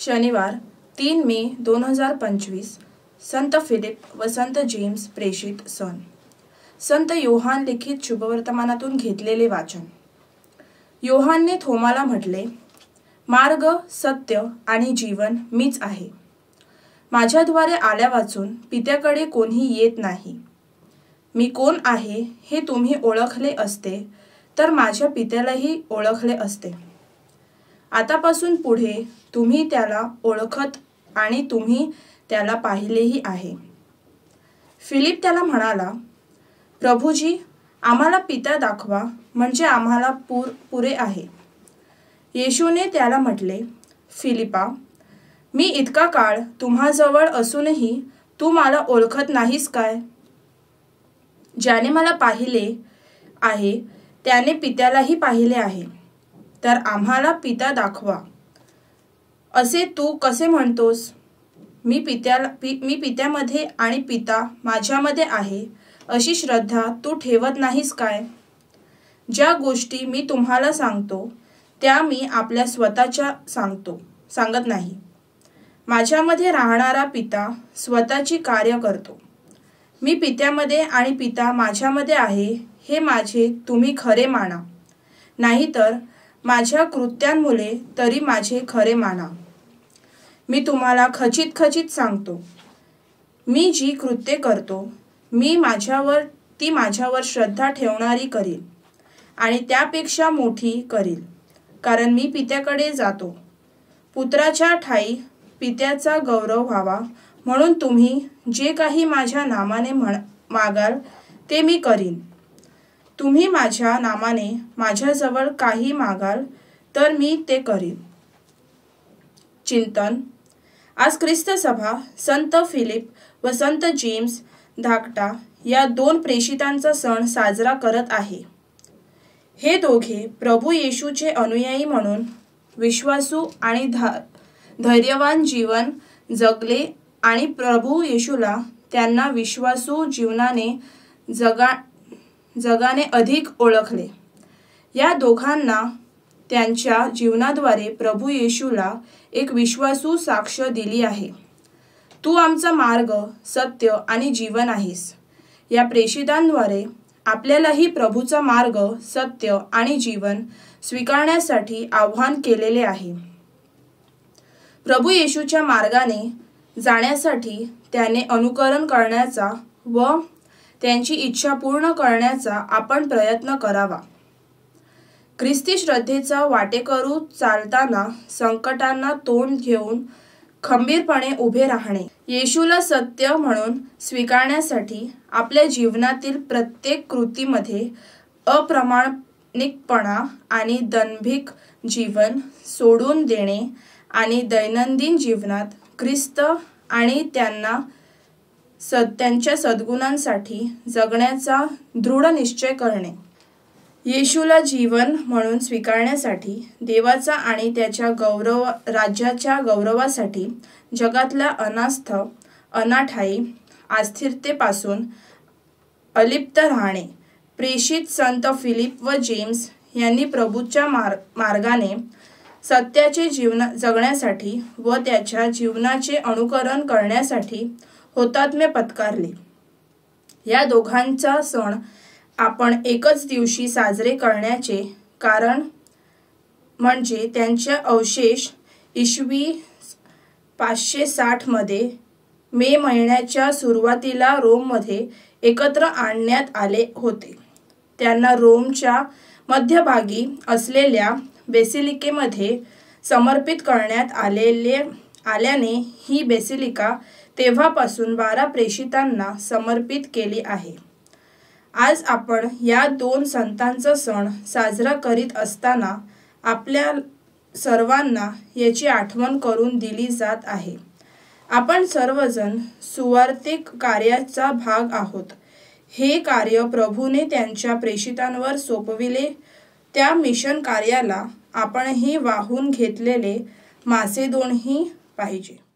शनिवार 3 मे 2025 संत फिलिप व संत जेम्स प्रेषित सण। संत योहान लिखित शुभवर्तमानातून घेतलेले वाचन। योहानने थोमाला म्हटले, मार्ग, सत्य आणि जीवन मीच आहे। माझ्याद्वारे आल्या वाचून पित्याकडे कोणी येत नाही। मी कोण आहे हे तुम्ही ओळखले असते तर माझ्या पित्यालाही ओळखले असते। आतापासून पुढे तुम्ही त्याला ओळखत आणि तुम्ही त्याला पाहिलेही आहे। फिलिप त्याला म्हणाला, प्रभूजी, आम्हाला पिता दाखवा म्हणजे आम्हाला पुरे आहे। येशूने त्याला म्हटले, फिलिपा, मी इतका काळ तुम्हाजवळ असूनही तू मला ओळखत नाहीस काय? ज्याने मला पाहिले आहे त्याने पित्यालाही पाहिले आहे। तर आम्हाला पिता दाखवा असे तू कसे म्हणतोस? मी पित्यामध्ये आणि पिता माझ्यामध्ये आहे अशी श्रद्धा तू ठेवत नाहीस काय? ज्या गोष्टी मी तुम्हाला सांगतो त्या मी आपल्या स्वतःच्या सांगत नाही। माझ्यामध्ये राहणारा पिता स्वतःची कार्य करतो। मी पित्यामध्ये आणि पिता माझ्यामध्ये आहे हे माझे तुम्ही खरे माना, नाहीतर माझ्या कृत्यांमुळे तरी माझे खरे माना। मी तुम्हाला खचित सांगतो, मी जी कृत्ये करतो ती माझ्यावर श्रद्धा ठेवणारी करील आणि त्यापेक्षा मोठी करील, कारण मी पित्याकडे जातो। पुत्राच्या ठायी पित्याचा गौरव व्हावा म्हणून तुम्ही जे काही माझ्या नामाने मागाल ते मी करीन। तुम्ही माझ्या नामाने माझ्याजवळ काही मागाल तर मी ते करीन। चिंतन। आज ख्रिस्त सभा संत फिलिप व संत जेम्स धाकटा या दोन प्रेषितांचा सण साजरा करत आहे। हे दोघे प्रभू येशूचे अनुयायी म्हणून विश्वासू आणि धैर्यवान जीवन जगले आणि प्रभू येशूला त्यांना विश्वासू जीवनाने जगाने अधिक ओळखले। या दोघांना त्यांच्या जीवनाद्वारे प्रभू येशूला एक विश्वासू साक्ष दिली आहे। तू आमचा मार्ग, सत्य आणि जीवन आहेस। या प्रेषितांद्वारे आपल्यालाही प्रभूचा मार्ग, सत्य आणि जीवन स्वीकारण्यासाठी आवाहन केलेले आहे। प्रभू येशूच्या मार्गाने जाण्यासाठी त्याने अनुकरण करण्याचा व त्यांची इच्छा पूर्ण करण्याचा आपण प्रयत्न करावा। ख्रिस्ती श्रद्धेचा वाटेकरू चालताना संकटांना तोंड घेऊन खंबीरपणे उभे राहणे, येशूला सत्य म्हणून स्वीकारण्यासाठी आपल्या जीवनातील प्रत्येक कृतीमध्ये अप्रामाणिकपणा आणि दांभिक जीवन सोडून देणे आणि दैनंदिन जीवनात ख्रिस्त आणि त्यांच्या सद्गुणांसाठी जगण्याचा दृढ निश्चय करणे। येशूला जीवन म्हणून स्वीकारण्यासाठी देवाचा आणि त्याच्या राज्याच्या गौरवासाठी जगातल्या अनाठायी अस्थिरतेपासून अलिप्त राहणे। प्रेषित संत फिलिप व जेम्स यांनी प्रभूच्या मार्गाने सत्याचे जीवन जगण्यासाठी व त्याच्या जीवनाचे अनुकरण करण्यासाठी हुतात्म्य पत्करले। या दोघांचा सण आपण एकच दिवशी साजरे करण्याचे कारण म्हणजे त्यांचे अवशेष इसवी 560 मध्ये मे महिन्याच्या सुरुवातीला रोममध्ये एकत्र आणण्यात आले होते। त्यांना रोमच्या मध्यभागी असलेल्या बेसिलिकेमध्ये समर्पित करण्यात आल्याने ही बेसिलिका तेव्हापासून 12 प्रेषितांना समर्पित केली आहे। आज आपण या दोन संतांचा सण साजरा करीत असताना आपल्या सर्वांना याची आठवण करून दिली जात आहे। आपण सर्वजण सुवार्तिक कार्याचा भाग आहोत। हे कार्य प्रभूने त्यांच्या प्रेषितांवर सोपविले। त्या मिशन कार्याला आपणही वाहून घेतलेले मासेदोनही पाहिजे।